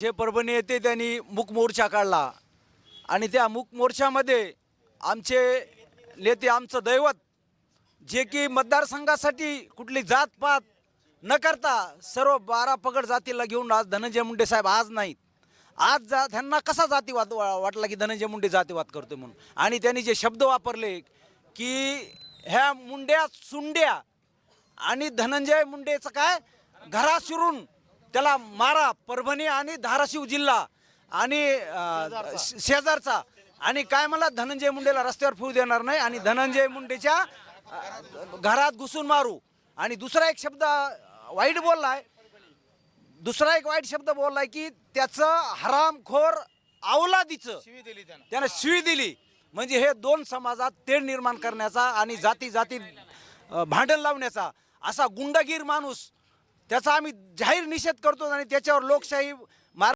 जे परभणी येथे त्यांनी मूक मोर्चा काढला आणि त्या मूक मोर्चामध्ये आमचे नेते, आमचं दैवत, जे की मतदारसंघासाठी कुठली जातपात न करता सर्व 12 पगड जातीला घेऊन आज धनंजय मुंडे साहेब आज नाहीत. आज त्यांना कसा जातीवाद वाटला की धनंजय मुंडे जातीवाद करतोय म्हणून, आणि त्यांनी जे शब्द वापरले की ह्या मुंड्या सुंड्या आणि धनंजय मुंडेचं काय घरा शिरून त्याला मारा, परभणी आणि धाराशिव जिल्हा आणि शेजारचा, आणि काय मला धनंजय मुंडेला रस्त्यावर फिरू देणार नाही आणि धनंजय मुंडेच्या घरात घुसून मारू. आणि दुसरा एक शब्द वाईट बोललाय, दुसरा एक वाईट शब्द बोललाय की त्याचं हरामखोर अवलादीचं त्यानं शिवी दिली. म्हणजे हे दोन समाजात तेढ निर्माण करण्याचा आणि जाती जाती भांडण लावण्याचा असा गुंडगीर माणूस, त्याचा आम्ही जाहीर निषेध करतो आणि त्याच्यावर लोकशाही